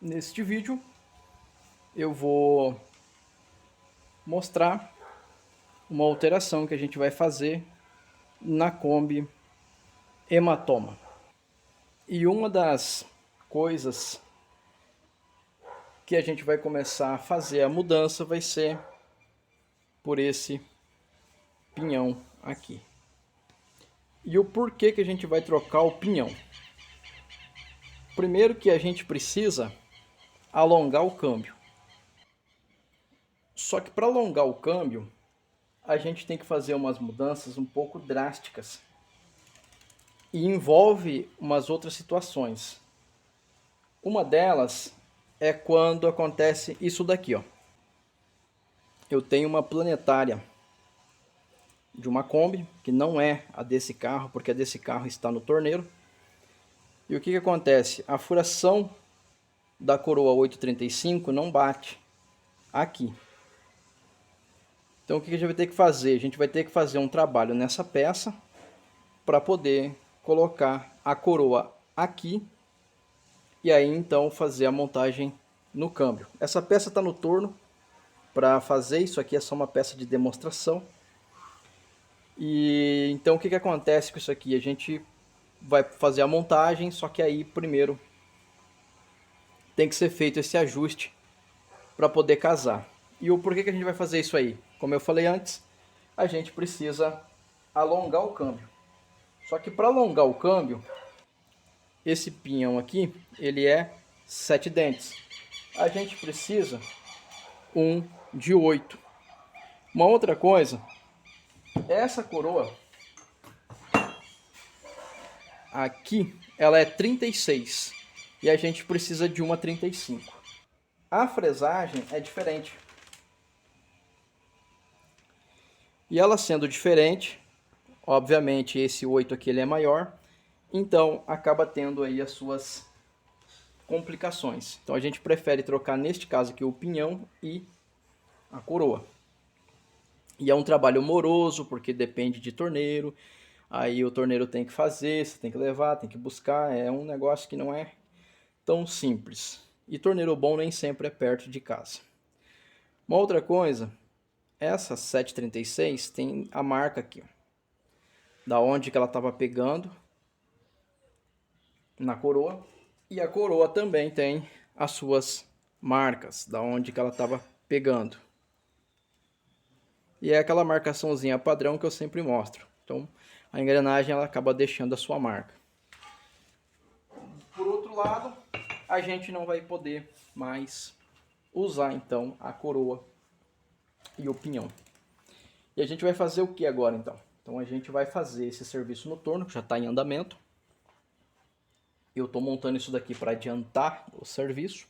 Neste vídeo eu vou mostrar uma alteração que a gente vai fazer na Kombi Hematoma. E uma das coisas que a gente vai começar a fazer a mudança vai ser por esse pinhão aqui. E o porquê que a gente vai trocar o pinhão? Primeiro que a gente precisa alongar o câmbio. Só que para alongar o câmbio, a gente tem que fazer umas mudanças um pouco drásticas. E envolve umas outras situações. Uma delas é quando acontece isso daqui, ó. Eu tenho uma planetária de uma Kombi, que não é a desse carro, porque a desse carro está no torneiro. E o que acontece? A furação da coroa 835 não bate aqui. Então o que a gente vai ter que fazer? A gente vai ter que fazer um trabalho nessa peça para poder colocar a coroa aqui e aí então fazer a montagem no câmbio. Essa peça está no torno para fazer, isso aqui é só uma peça de demonstração. E então o que acontece com isso aqui? A gente vai fazer a montagem, só que aí primeiro tem que ser feito esse ajuste para poder casar. E o porquê que a gente vai fazer isso aí? Como eu falei antes, a gente precisa alongar o câmbio. Só que para alongar o câmbio, esse pinhão aqui, ele é 7 dentes. A gente precisa um de 8. Uma outra coisa, essa coroa aqui, ela é 36 e a gente precisa de uma 35. A fresagem é diferente. E ela sendo diferente, obviamente esse 8 aqui ele é maior, então acaba tendo aí as suas complicações. Então a gente prefere trocar neste caso aqui o pinhão e a coroa. E é um trabalho moroso, porque depende de torneiro, aí o torneiro tem que fazer, você tem que levar, tem que buscar, é um negócio que não é tão simples. E torneiro bom nem sempre é perto de casa. Uma outra coisa, essa 736 tem a marca aqui, ó, da onde que ela estava pegando na coroa, e a coroa também tem as suas marcas, da onde que ela estava pegando. E é aquela marcaçãozinha padrão que eu sempre mostro. Então, a engrenagem ela acaba deixando a sua marca. Por outro lado, a gente não vai poder mais usar então a coroa e o pinhão. E a gente vai fazer o que agora então? Então a gente vai fazer esse serviço no torno, que já está em andamento. Eu estou montando isso daqui para adiantar o serviço.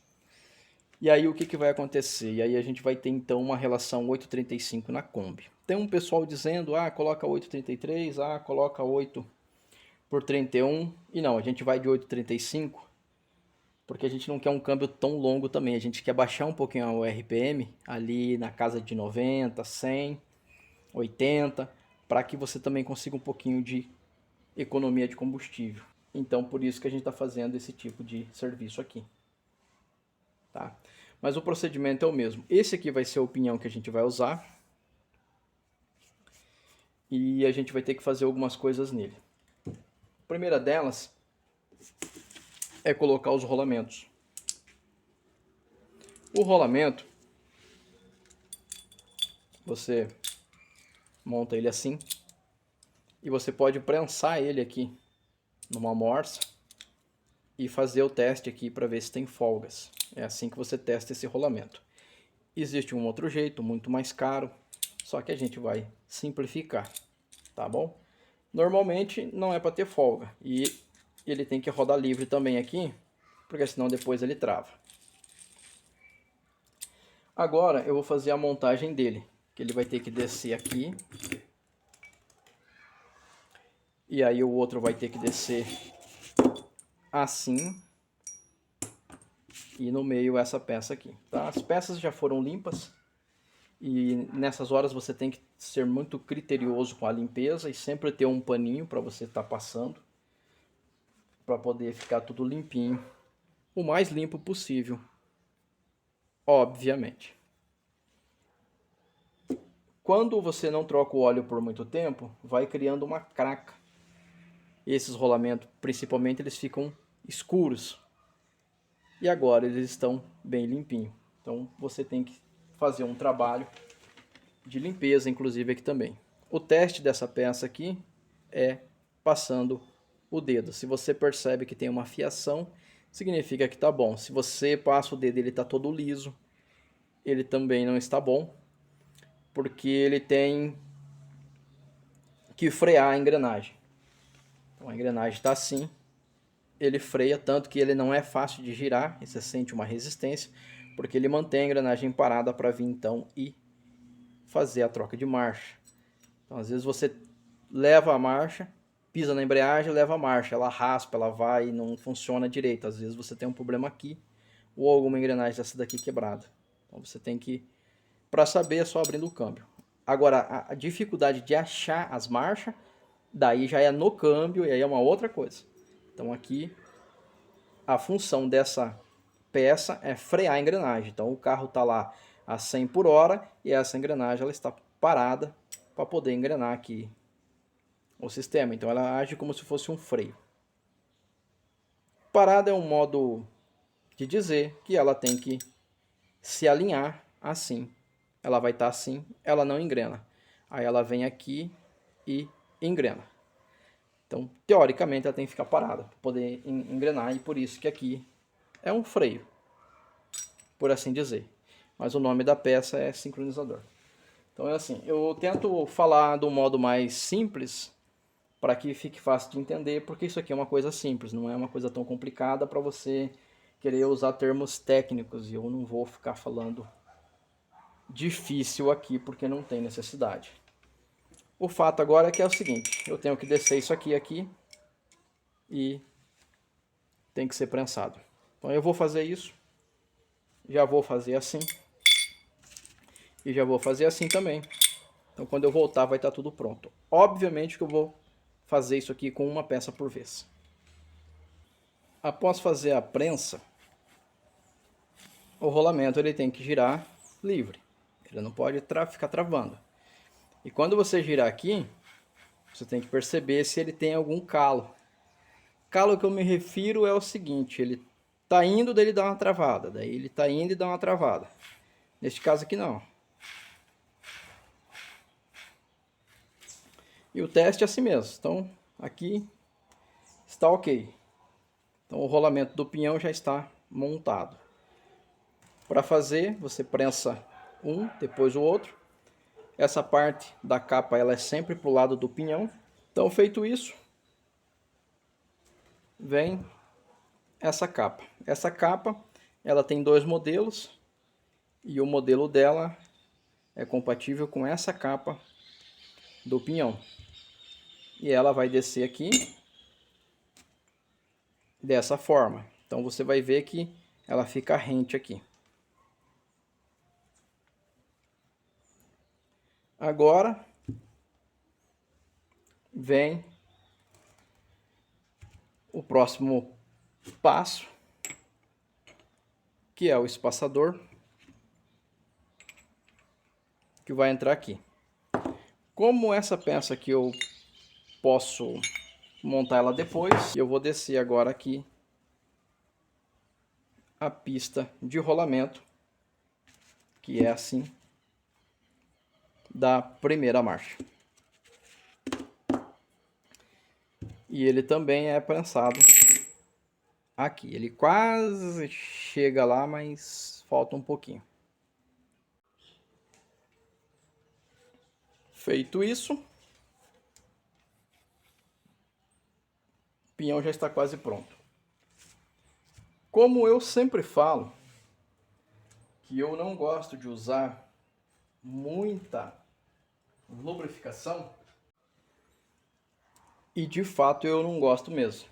E aí o que vai acontecer? E aí a gente vai ter então uma relação 835 na Kombi. Tem um pessoal dizendo, coloca 833, coloca 8 por 31. E não, a gente vai de 835, porque a gente não quer um câmbio tão longo também. A gente quer baixar um pouquinho o RPM, ali na casa de 90, 100, 80, para que você também consiga um pouquinho de economia de combustível. Então por isso que a gente está fazendo esse tipo de serviço aqui. Tá? Mas o procedimento é o mesmo. Esse aqui vai ser o pinhão que a gente vai usar. E a gente vai ter que fazer algumas coisas nele. A primeira delas é colocar os rolamentos. O rolamento, você monta ele assim. E você pode prensar ele aqui numa morsa e fazer o teste aqui para ver se tem folgas. É assim que você testa esse rolamento. Existe um outro jeito, muito mais caro, só que a gente vai simplificar, tá bom? Normalmente não é para ter folga e ele tem que rodar livre também aqui, porque senão depois ele trava. Agora eu vou fazer a montagem dele, que ele vai ter que descer aqui. E aí o outro vai ter que descer assim. E no meio essa peça aqui, tá? As peças já foram limpas. E nessas horas você tem que ser muito criterioso com a limpeza e sempre ter um paninho para você estar passando, para poder ficar tudo limpinho o mais limpo possível, obviamente. Quando você não troca o óleo por muito tempo, vai criando uma craca. Esses rolamentos, principalmente, eles ficam escuros. E agora eles estão bem limpinhos. Então você tem que fazer um trabalho de limpeza, inclusive aqui também. O teste dessa peça aqui é passando o dedo. Se você percebe que tem uma fiação, significa que está bom. Se você passa o dedo e ele está todo liso, ele também não está bom, porque ele tem que frear a engrenagem. Então a engrenagem está assim, ele freia, tanto que ele não é fácil de girar, e você sente uma resistência, porque ele mantém a engrenagem parada para vir então e fazer a troca de marcha. Então às vezes você leva a marcha, pisa na embreagem, leva a marcha, ela raspa, ela vai e não funciona direito. Às vezes você tem um problema aqui, ou alguma engrenagem dessa daqui quebrada. Então você tem que, para saber, é só abrindo o câmbio. Agora, a dificuldade de achar as marchas, daí já é no câmbio e aí é uma outra coisa. Então aqui, a função dessa peça é frear a engrenagem. Então o carro está lá a 100 por hora e essa engrenagem ela está parada para poder engrenar aqui o sistema. Então ela age como se fosse um freio. Parada é um modo de dizer que ela tem que se alinhar assim. Ela vai estar assim, ela não engrena. Aí ela vem aqui e engrena. Então, teoricamente, ela tem que ficar parada para poder engrenar, e por isso que aqui é um freio, por assim dizer. Mas o nome da peça é sincronizador. Então é assim, eu tento falar do modo mais simples para que fique fácil de entender, porque isso aqui é uma coisa simples, não é uma coisa tão complicada para você querer usar termos técnicos, e eu não vou ficar falando difícil aqui porque não tem necessidade. O fato agora é que é o seguinte, eu tenho que descer isso aqui e tem que ser prensado. Então eu vou fazer isso, já vou fazer assim e já vou fazer assim também. Então quando eu voltar vai estar tudo pronto. Obviamente que eu vou fazer isso aqui com uma peça por vez. Após fazer a prensa, o rolamento ele tem que girar livre. Ele não pode ficar travando. E quando você girar aqui, você tem que perceber se ele tem algum calo. Calo que eu me refiro é o seguinte, ele tá indo, daí ele dá uma travada, daí ele tá indo e dá uma travada. Neste caso aqui não. E o teste é assim mesmo. Então aqui está ok. Então o rolamento do pinhão já está montado. Para fazer, você prensa um, depois o outro. Essa parte da capa ela é sempre para o lado do pinhão. Então feito isso, vem essa capa. Essa capa ela tem dois modelos e o modelo dela é compatível com essa capa do pinhão. E ela vai descer aqui dessa forma. Então você vai ver que ela fica rente aqui. Agora vem o próximo passo, que é o espaçador, que vai entrar aqui. Como essa peça aqui eu posso montar ela depois, eu vou descer agora aqui a pista de rolamento, que é assim, da primeira marcha. E ele também é prensado aqui. Ele quase chega lá, mas falta um pouquinho. Feito isso, o pinhão já está quase pronto. Como eu sempre falo, que eu não gosto de usar muita lubrificação, e de fato eu não gosto mesmo.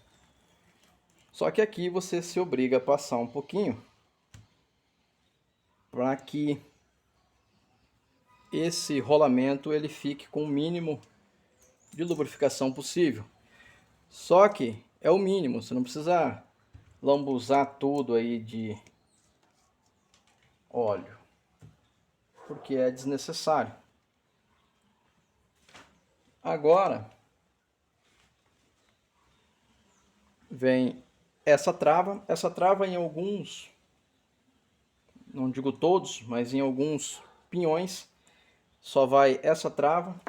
Só que aqui você se obriga a passar um pouquinho para que esse rolamento ele fique com o mínimo de lubrificação possível. Só que é o mínimo, você não precisa lambuzar tudo aí de óleo, porque é desnecessário. Agora vem essa trava em alguns, não digo todos, mas em alguns pinhões só vai essa trava,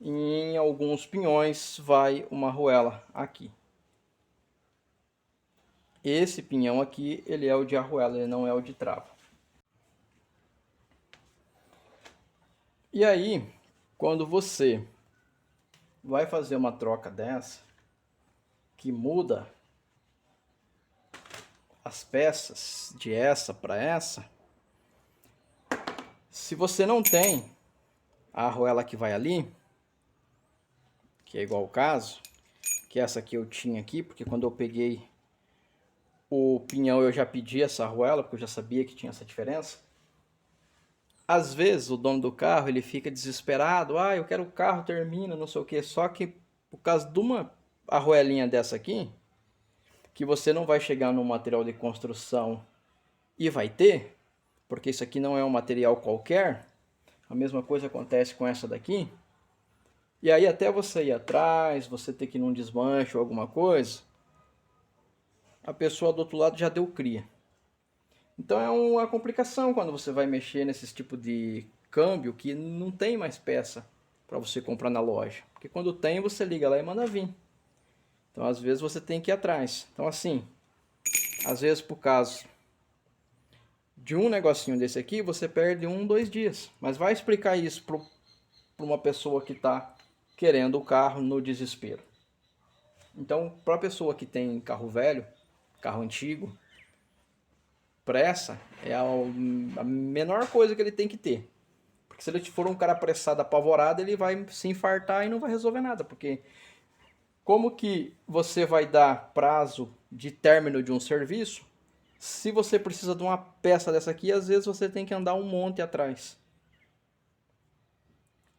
e em alguns pinhões vai uma arruela aqui. Esse pinhão aqui, ele é o de arruela, ele não é o de trava. E aí, quando você vai fazer uma troca dessa, que muda as peças de essa para essa, se você não tem a arruela que vai ali, que é igual o caso, que essa aqui eu tinha aqui, porque quando eu peguei o pinhão eu já pedi essa arruela, porque eu já sabia que tinha essa diferença. Às vezes o dono do carro ele fica desesperado, eu quero o carro, termina, não sei o que, só que por causa de uma arruelinha dessa aqui, que você não vai chegar no material de construção e vai ter, porque isso aqui não é um material qualquer, a mesma coisa acontece com essa daqui, e aí até você ir atrás, você ter que ir num desmanche ou alguma coisa, a pessoa do outro lado já deu cria. Então é uma complicação quando você vai mexer nesses tipo de câmbio que não tem mais peça para você comprar na loja. Porque quando tem, você liga lá e manda vir. Então às vezes você tem que ir atrás. Então assim, às vezes por causa de um negocinho desse aqui, você perde 1, 2 dias. Mas vai explicar isso para uma pessoa que está querendo o carro no desespero. Então, para a pessoa que tem carro velho, carro antigo, pressa é a menor coisa que ele tem que ter. Porque se ele for um cara apressado, apavorado, ele vai se infartar e não vai resolver nada. Porque como que você vai dar prazo de término de um serviço se você precisa de uma peça dessa aqui, às vezes você tem que andar um monte atrás.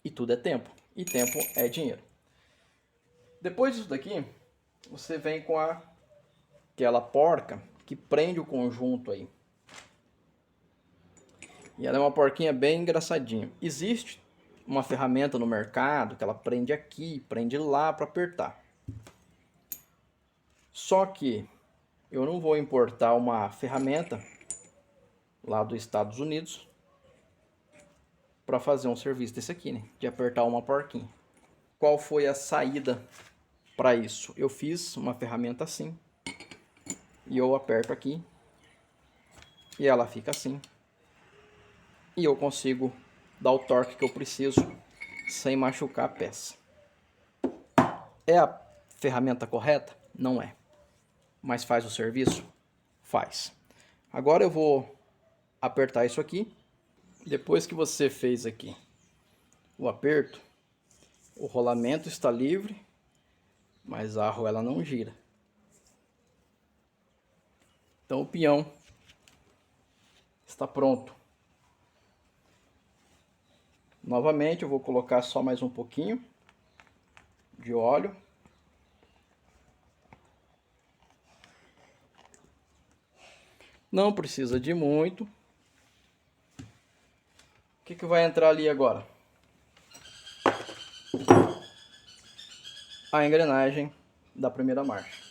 E tudo é tempo. E tempo é dinheiro. Depois disso daqui, você vem com aquela porca que prende o conjunto aí. E ela é uma porquinha bem engraçadinha. Existe uma ferramenta no mercado que ela prende aqui, prende lá para apertar. Só que eu não vou importar uma ferramenta lá dos Estados Unidos para fazer um serviço desse aqui, né? De apertar uma porquinha. Qual foi a saída para isso? Eu fiz uma ferramenta assim. E eu aperto aqui. E ela fica assim. E eu consigo dar o torque que eu preciso sem machucar a peça. É a ferramenta correta? Não é. Mas faz o serviço? Faz. Agora eu vou apertar isso aqui. Depois que você fez aqui o aperto, o rolamento está livre, mas a arruela não gira. Então o peão está pronto. Novamente eu vou colocar só mais um pouquinho de óleo. Não precisa de muito. O que vai entrar ali agora? A engrenagem da primeira marcha.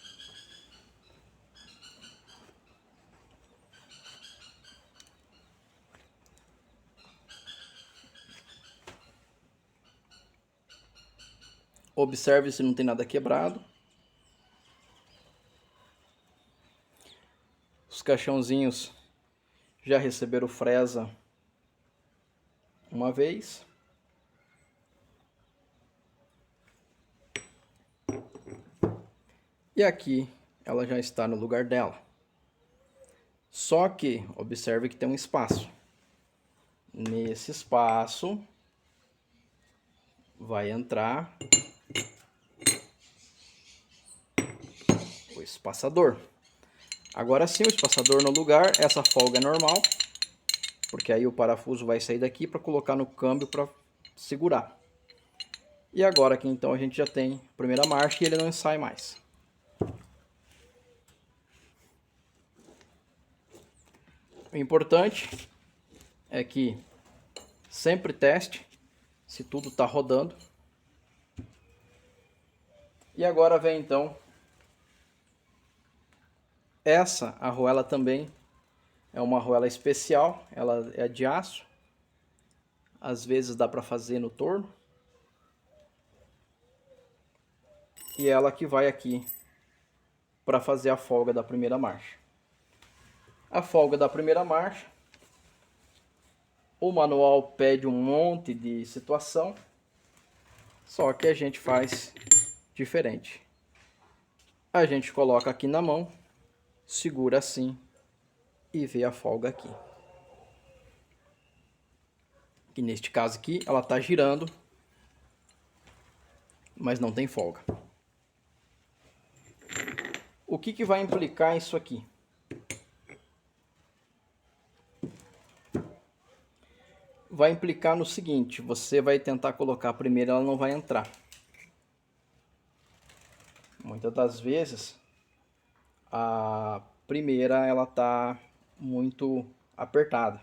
Observe se não tem nada quebrado. Os caixãozinhos já receberam fresa uma vez. E aqui ela já está no lugar dela. Só que observe que tem um espaço. Nesse espaço vai entrar o espaçador. Agora sim, o espaçador no lugar, essa folga é normal, porque aí o parafuso vai sair daqui para colocar no câmbio para segurar. E agora aqui então a gente já tem a primeira marcha e ele não sai mais. O importante é que sempre teste se tudo está rodando. E agora vem então essa arruela também é uma arruela especial, ela é de aço. Às vezes dá para fazer no torno. E ela que vai aqui para fazer a folga da primeira marcha. A folga da primeira marcha, o manual pede um monte de situação, só que a gente faz diferente. A gente coloca aqui na mão, segura assim e vê a folga aqui. Que neste caso aqui ela está girando, mas não tem folga. O que vai implicar isso aqui? Vai implicar no seguinte: você vai tentar colocar a primeira, ela não vai entrar. Muitas das vezes a primeira ela tá muito apertada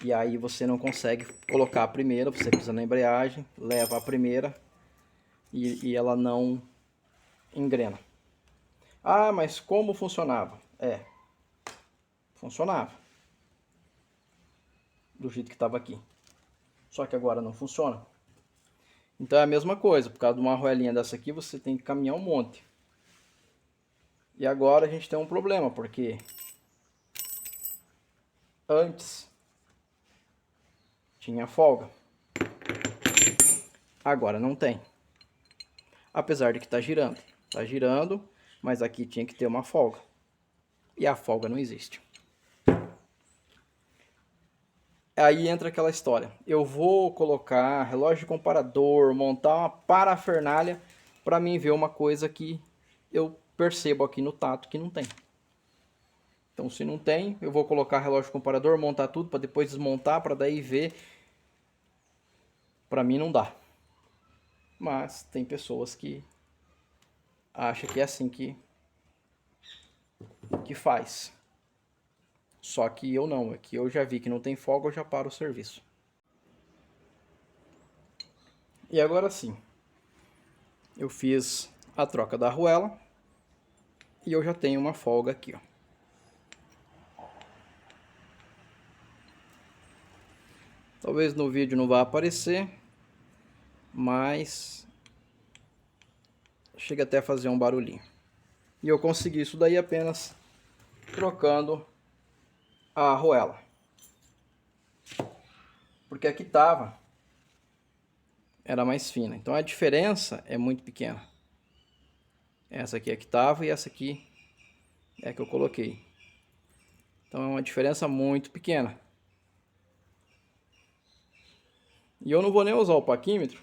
e aí você não consegue colocar a primeira, você pisa na embreagem, leva a primeira e ela não engrena. Ah, mas como funcionava? Funcionava do jeito que estava aqui, só que agora não funciona. Então é a mesma coisa, por causa de uma arruelinha dessa aqui você tem que caminhar um monte. E agora a gente tem um problema, porque antes tinha folga, agora não tem. Apesar de que está girando, mas aqui tinha que ter uma folga. E a folga não existe. Aí entra aquela história. Eu vou colocar relógio de comparador, montar uma parafernália para mim ver uma coisa que eu percebo aqui no tato que não tem. Então se não tem, eu vou colocar relógio de comparador, montar tudo para depois desmontar, para daí ver. Para mim não dá. Mas tem pessoas que acham que é assim que faz. Só que eu não, é que eu já vi que não tem folga, eu já paro o serviço. E agora sim, eu fiz a troca da arruela e eu já tenho uma folga aqui, ó. Talvez no vídeo não vá aparecer, mas chega até a fazer um barulhinho. E eu consegui isso daí apenas trocando a arruela. Porque aqui tava era mais fina. Então a diferença é muito pequena. Essa aqui é que tava e essa aqui é que eu coloquei. Então é uma diferença muito pequena. E eu não vou nem usar o paquímetro,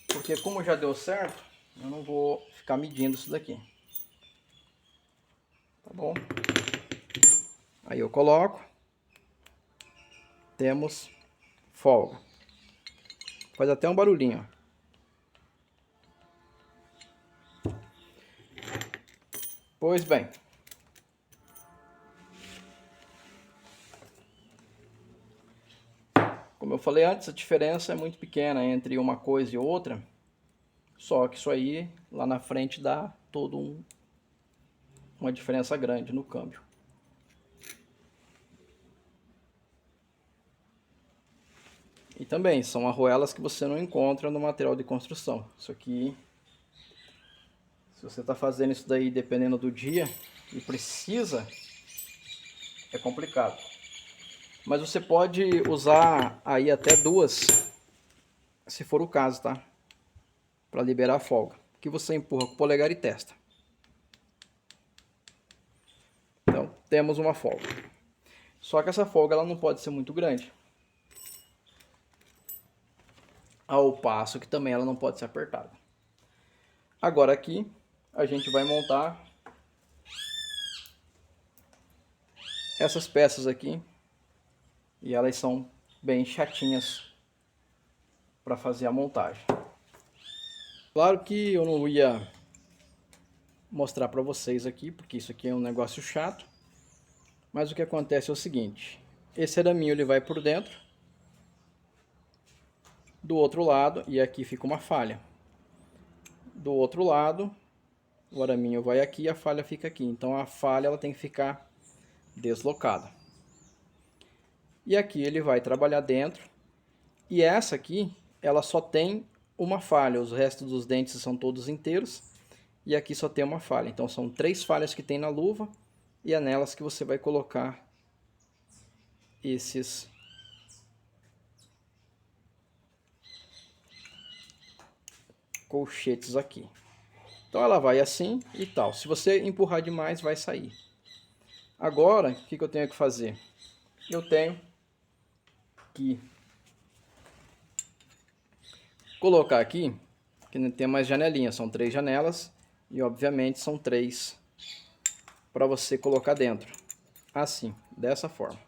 porque como já deu certo, eu não vou ficar medindo isso daqui. Tá bom? Aí eu coloco. Temos folga. Faz até um barulhinho, ó. Pois bem. Como eu falei antes, a diferença é muito pequena entre uma coisa e outra. Só que isso aí, lá na frente, dá todo uma diferença grande no câmbio. E também são arruelas que você não encontra no material de construção. Isso aqui, se você está fazendo isso daí dependendo do dia e precisa, é complicado. Mas você pode usar aí até duas, se for o caso, tá? Para liberar a folga. Que você empurra com o polegar e testa. Então, temos uma folga. Só que essa folga ela não pode ser muito grande. Ao passo que também ela não pode ser apertada. Agora aqui a gente vai montar essas peças aqui. E elas são bem chatinhas para fazer a montagem. Claro que eu não ia mostrar para vocês aqui, porque isso aqui é um negócio chato. Mas o que acontece é o seguinte, esse araminho ele vai por dentro, do outro lado, e aqui fica uma falha. Do outro lado, o araminho vai aqui e a falha fica aqui. Então a falha ela tem que ficar deslocada. E aqui ele vai trabalhar dentro. E essa aqui, ela só tem uma falha. Os restos dos dentes são todos inteiros. E aqui só tem uma falha. Então são 3 falhas que tem na luva. E é nelas que você vai colocar esses colchetes aqui. Então ela vai assim e tal. Se você empurrar demais, vai sair. Agora, o que eu tenho que fazer? Eu tenho que colocar aqui, que tem mais janelinhas, são 3 janelas. E obviamente são 3 para você colocar dentro. Assim, dessa forma.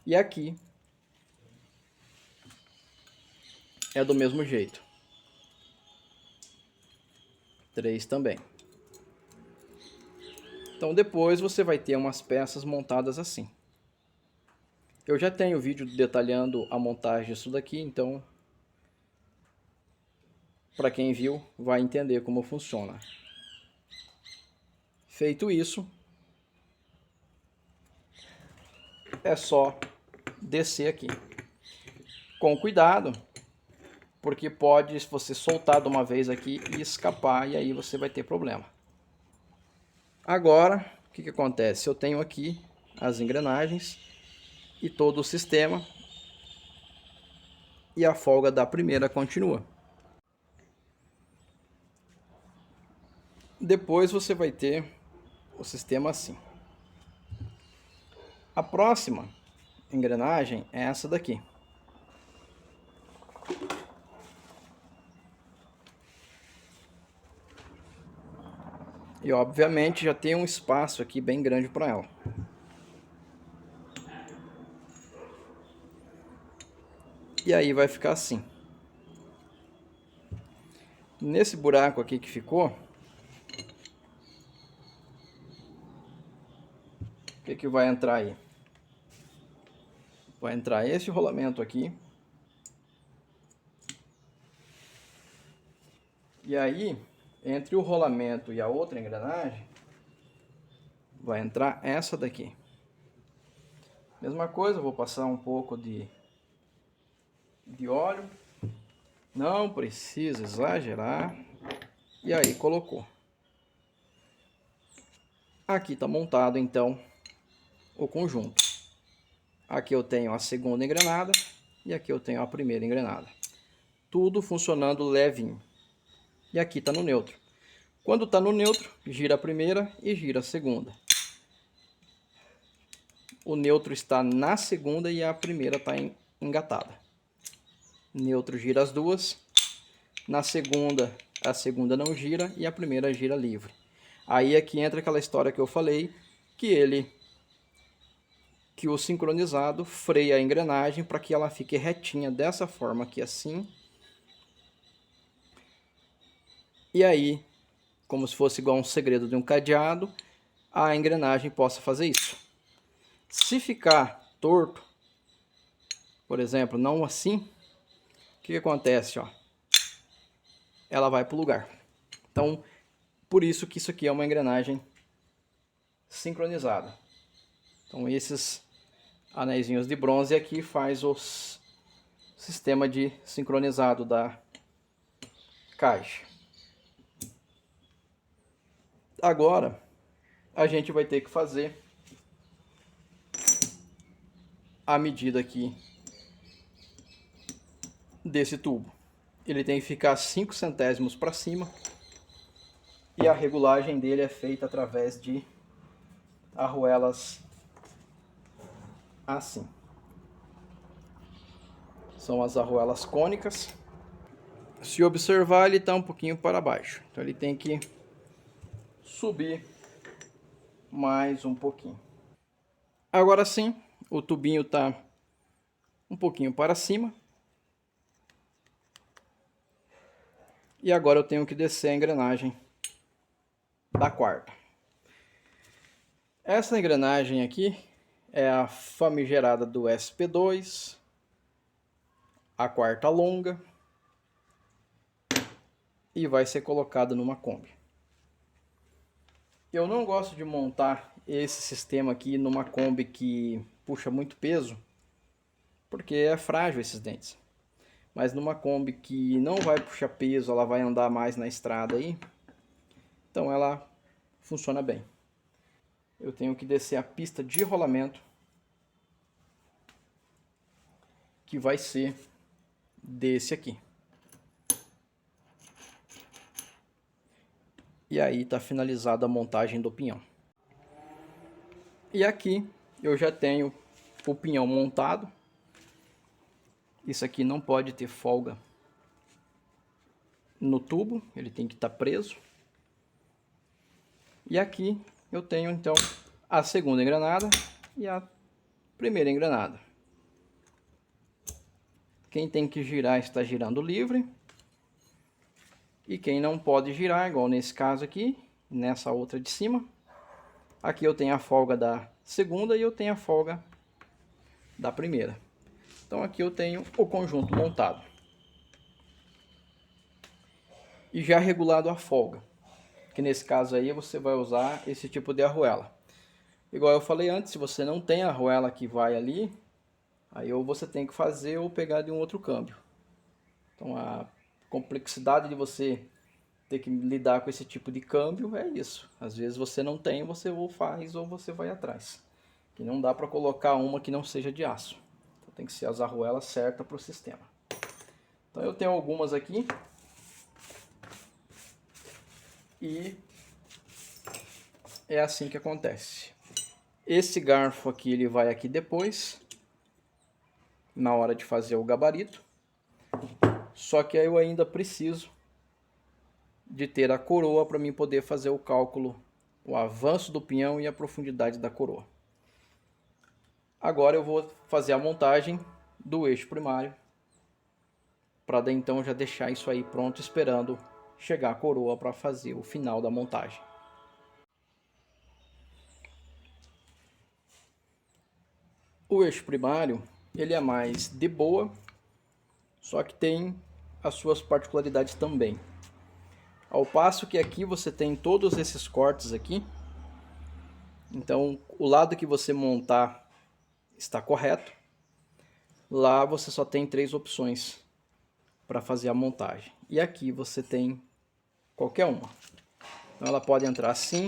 E aqui é do mesmo jeito. 3 também. Então depois você vai ter umas peças montadas assim. Eu já tenho vídeo detalhando a montagem disso daqui, então para quem viu vai entender como funciona. Feito isso, é só descer aqui. Com cuidado, porque pode você soltar de uma vez aqui e escapar, e aí você vai ter problema. Agora, o que acontece? Eu tenho aqui as engrenagens e todo o sistema, e a folga da primeira continua. Depois você vai ter o sistema assim. A próxima engrenagem é essa daqui. E obviamente já tem um espaço aqui bem grande para ela. E aí vai ficar assim. Nesse buraco aqui que ficou, o que vai entrar aí? Vai entrar esse rolamento aqui. E aí, entre o rolamento e a outra engrenagem, vai entrar essa daqui. Mesma coisa, vou passar um pouco de óleo. Não precisa exagerar. E aí colocou. Aqui está montado então o conjunto. Aqui eu tenho a segunda engrenada e aqui eu tenho a primeira engrenada. Tudo funcionando levinho. E aqui está no neutro. Quando está no neutro, gira a primeira e gira a segunda. O neutro está na segunda e a primeira está engatada. Neutro gira as duas. Na segunda, a segunda não gira e a primeira gira livre. Aí aqui entra aquela história que eu falei, que o sincronizado freia a engrenagem para que ela fique retinha dessa forma aqui assim. E aí, como se fosse igual um segredo de um cadeado, a engrenagem possa fazer isso. Se ficar torto, por exemplo, não assim, o que acontece? Ó? Ela vai para o lugar. Então, por isso que isso aqui é uma engrenagem sincronizada. Então, esses anéisinhos de bronze aqui faz o sistema de sincronizado da caixa. Agora, a gente vai ter que fazer a medida aqui desse tubo. Ele tem que ficar 5 centésimos para cima e a regulagem dele é feita através de arruelas assim. São as arruelas cônicas. Se observar, ele está um pouquinho para baixo. Então ele tem que subir mais um pouquinho. Agora sim, o tubinho está um pouquinho para cima. E agora eu tenho que descer a engrenagem da quarta. Essa engrenagem aqui é a famigerada do SP2, a quarta longa, e vai ser colocada numa Kombi. Eu não gosto de montar esse sistema aqui numa Kombi que puxa muito peso, porque é frágil esses dentes. Mas numa Kombi que não vai puxar peso, ela vai andar mais na estrada aí, então ela funciona bem. Eu tenho que descer a pista de rolamento, que vai ser desse aqui. E aí está finalizada a montagem do pinhão. E aqui eu já tenho o pinhão montado. Isso aqui não pode ter folga no tubo, ele tem que estar preso. E aqui eu tenho então a segunda engrenada e a primeira engrenada. Quem tem que girar está girando livre. E quem não pode girar, igual nesse caso aqui, nessa outra de cima. Aqui eu tenho a folga da segunda e eu tenho a folga da primeira. Então aqui eu tenho o conjunto montado. E já regulado a folga. Que nesse caso aí você vai usar esse tipo de arruela. Igual eu falei antes, se você não tem a arruela que vai ali, aí ou você tem que fazer ou pegar de um outro câmbio. Então a complexidade de você ter que lidar com esse tipo de câmbio é isso. Às vezes você não tem, você ou faz ou você vai atrás. Que não dá para colocar uma que não seja de aço. Então tem que ser as arruelas certas para o sistema. Então eu tenho algumas aqui. E é assim que acontece. Esse garfo aqui, ele vai aqui depois, na hora de fazer o gabarito. Só que aí eu ainda preciso de ter a coroa para mim poder fazer o cálculo, o avanço do pinhão e a profundidade da coroa. Agora eu vou fazer a montagem do eixo primário, para daí então já deixar isso aí pronto, esperando chegar a coroa para fazer o final da montagem. O eixo primário, ele é mais de boa, só que tem as suas particularidades também. Ao passo que aqui você tem todos esses cortes aqui, então o lado que você montar está correto. Lá você só tem 3 opções para fazer a montagem. E aqui você tem qualquer uma. Então ela pode entrar assim.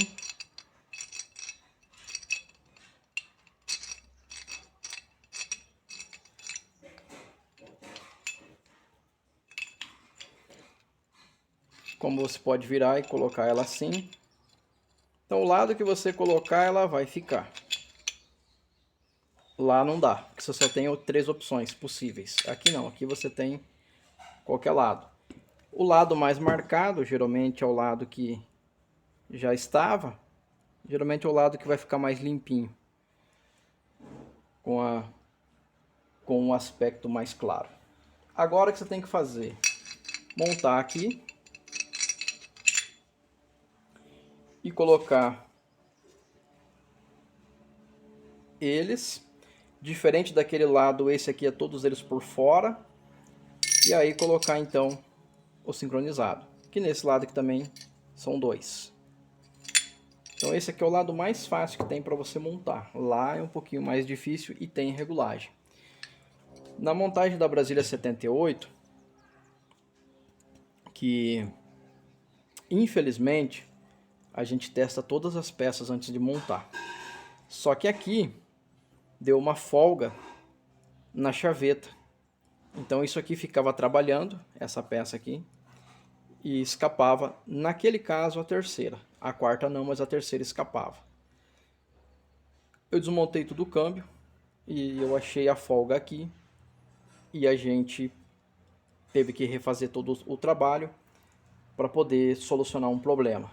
Como você pode virar e colocar ela assim. Então o lado que você colocar ela vai ficar. Lá não dá, porque você só tem 3 opções possíveis. Aqui não, aqui você tem qualquer lado. O lado mais marcado, geralmente é o lado que já estava. Geralmente é o lado que vai ficar mais limpinho. Com um aspecto mais claro. Agora o que você tem que fazer? Montar aqui. E colocar eles. Diferente daquele lado, esse aqui é todos eles por fora. E aí colocar então o sincronizado. Que nesse lado aqui também são 2. Então esse aqui é o lado mais fácil que tem para você montar. Lá é um pouquinho mais difícil e tem regulagem. Na montagem da Brasília 78, que infelizmente a gente testa todas as peças antes de montar. Só que aqui deu uma folga na chaveta. Então isso aqui ficava trabalhando, essa peça aqui, e escapava, naquele caso, a terceira. A quarta não, mas a terceira escapava. Eu desmontei tudo o câmbio e eu achei a folga aqui e a gente teve que refazer todo o trabalho para poder solucionar um problema.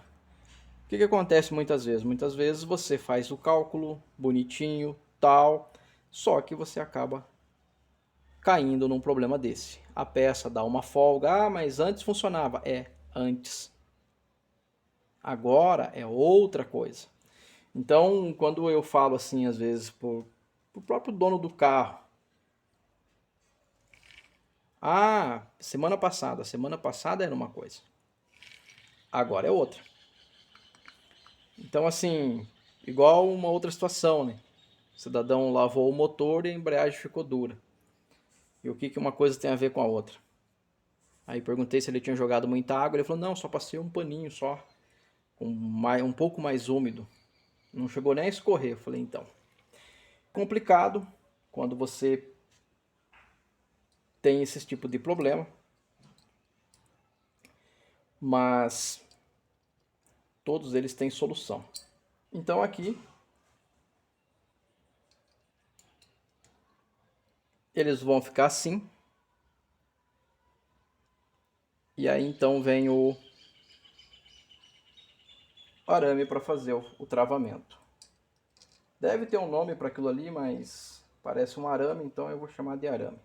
O que acontece muitas vezes? Muitas vezes você faz o cálculo bonitinho, tal, só que você acaba caindo num problema desse. A peça dá uma folga, mas antes funcionava. Antes. Agora é outra coisa. Então, quando eu falo assim, às vezes, pro próprio dono do carro, ah, semana passada era uma coisa, agora é outra. Então, assim, igual uma outra situação, né? O cidadão lavou o motor e a embreagem ficou dura. E o que que uma coisa tem a ver com a outra? Aí perguntei se ele tinha jogado muita água, ele falou, não, só passei um paninho só, um pouco mais úmido. Não chegou nem a escorrer. Eu falei, então, complicado quando você tem esse tipo de problema, mas todos eles têm solução. Então aqui eles vão ficar assim. E aí então vem o arame para fazer o travamento. Deve ter um nome para aquilo ali, mas parece um arame, então eu vou chamar de arame.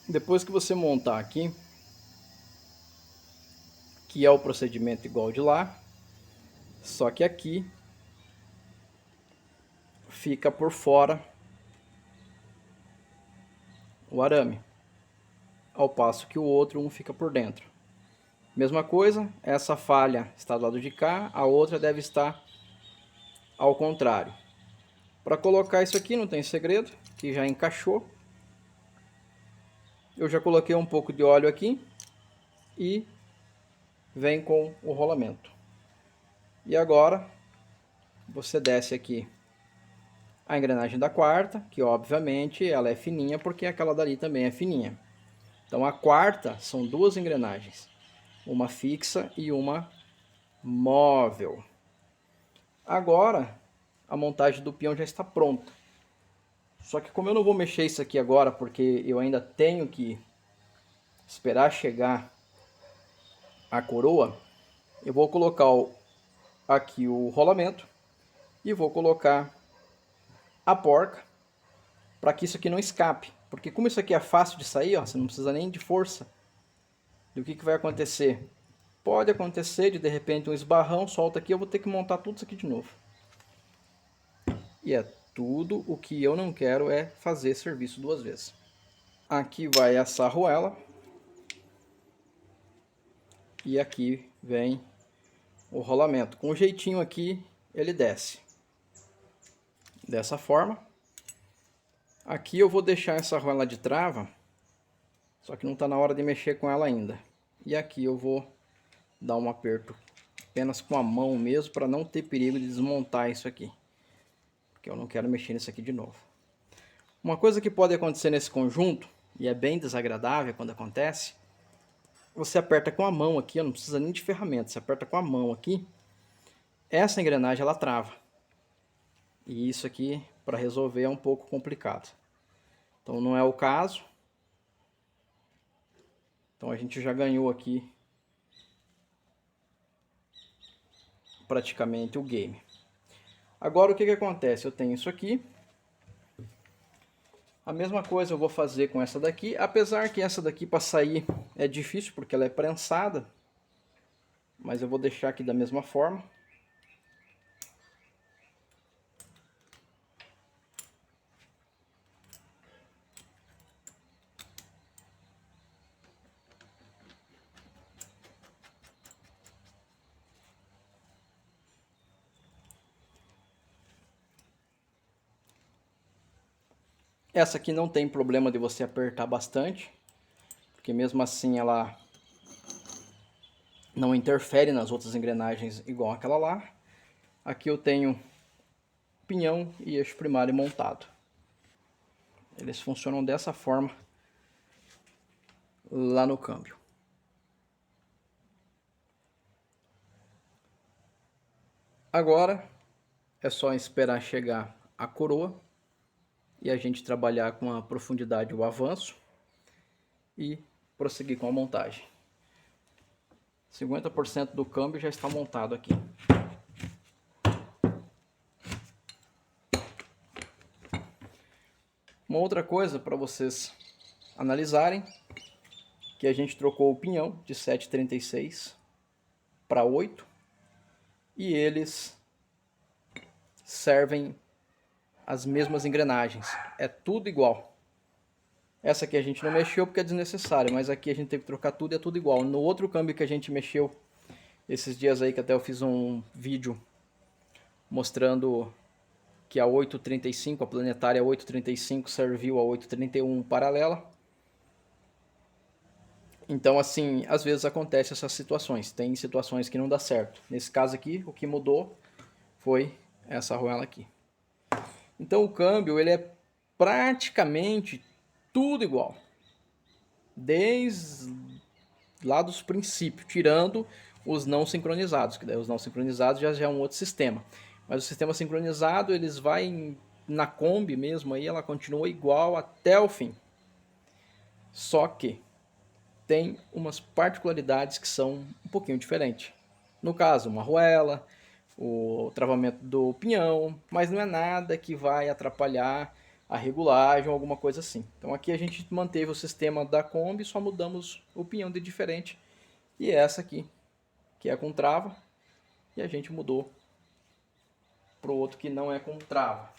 Depois que você montar aqui, que é o procedimento igual de lá, só que aqui fica por fora o arame, ao passo que o outro um fica por dentro. Mesma coisa, essa falha está do lado de cá, a outra deve estar ao contrário. Para colocar isso aqui não tem segredo, que já encaixou. Eu já coloquei um pouco de óleo aqui e vem com o rolamento. E agora você desce aqui a engrenagem da quarta, que obviamente ela é fininha porque aquela dali também é fininha. Então a quarta são duas engrenagens, uma fixa e uma móvel. Agora a montagem do peão já está pronta. Só que como eu não vou mexer isso aqui agora porque eu ainda tenho que esperar chegar a coroa, eu vou colocar aqui o rolamento e vou colocar a porca para que isso aqui não escape. Porque como isso aqui é fácil de sair, ó, você não precisa nem de força. E o que vai acontecer? Pode acontecer de repente um esbarrão, solta aqui, eu vou ter que montar tudo isso aqui de novo. E é tudo o que eu não quero é fazer serviço duas vezes. Aqui vai a sarruela. E aqui vem o rolamento. Com um jeitinho aqui ele desce. Dessa forma. Aqui eu vou deixar essa argola de trava, só que não está na hora de mexer com ela ainda. E aqui eu vou dar um aperto apenas com a mão mesmo, para não ter perigo de desmontar isso aqui. Porque eu não quero mexer nisso aqui de novo. Uma coisa que pode acontecer nesse conjunto, e é bem desagradável quando acontece, você aperta com a mão aqui, não precisa nem de ferramenta, você aperta com a mão aqui, essa engrenagem ela trava. E isso aqui, para resolver, é um pouco complicado. Então não é o caso. Então a gente já ganhou aqui praticamente o game. Agora o que acontece? Eu tenho isso aqui. A mesma coisa eu vou fazer com essa daqui. Apesar que essa daqui para sair é difícil porque ela é prensada. Mas eu vou deixar aqui da mesma forma. Essa aqui não tem problema de você apertar bastante, porque mesmo assim ela não interfere nas outras engrenagens igual aquela lá. Aqui eu tenho pinhão e eixo primário montado. Eles funcionam dessa forma lá no câmbio. Agora é só esperar chegar a coroa e a gente trabalhar com a profundidade e o avanço e prosseguir com a montagem. 50% do câmbio já está montado aqui. Uma outra coisa para vocês analisarem, que a gente trocou o pinhão de 7,36 para 8 e eles servem as mesmas engrenagens. É tudo igual. Essa aqui a gente não mexeu porque é desnecessário, mas aqui a gente teve que trocar tudo e é tudo igual. No outro câmbio que a gente mexeu esses dias aí, que até eu fiz um vídeo mostrando que a 835, a planetária 835 serviu a 831 paralela. Então, assim, às vezes acontece essas situações. Tem situações que não dá certo. Nesse caso aqui, o que mudou foi essa arruela aqui. Então, o câmbio, ele é praticamente tudo igual. Desde lá dos princípios, tirando os não sincronizados, que daí os não sincronizados já é um outro sistema. Mas o sistema sincronizado, eles vai na Kombi mesmo, aí ela continua igual até o fim. Só que tem umas particularidades que são um pouquinho diferentes. No caso, uma arruela, o travamento do pinhão, mas não é nada que vai atrapalhar a regulagem ou alguma coisa assim. Então aqui a gente manteve o sistema da Kombi, só mudamos o pinhão de diferente. E essa aqui, que é com trava, e a gente mudou para o outro que não é com trava.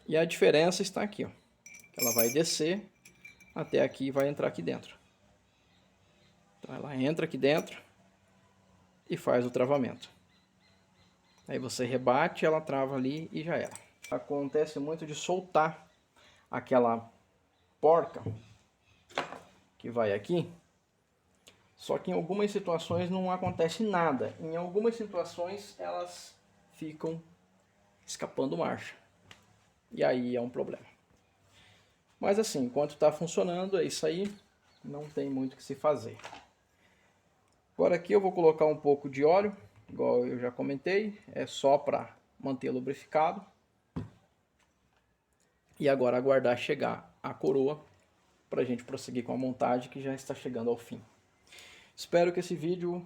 E a diferença está aqui, ó. Ela vai descer até aqui e vai entrar aqui dentro. Então ela entra aqui dentro e faz o travamento. Aí você rebate, ela trava ali e já era. Acontece muito de soltar aquela porca que vai aqui. Só que em algumas situações não acontece nada. Em algumas situações elas ficam escapando marcha. E aí é um problema. Mas assim, enquanto está funcionando, é isso aí. Não tem muito o que se fazer. Agora aqui eu vou colocar um pouco de óleo, igual eu já comentei. É só para manter lubrificado. E agora aguardar chegar a coroa para a gente prosseguir com a montagem que já está chegando ao fim. Espero que esse vídeo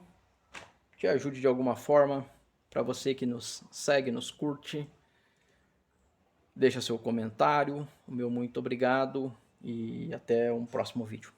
te ajude de alguma forma. Para você que nos segue, nos curte, deixa seu comentário. O meu muito obrigado e até um próximo vídeo.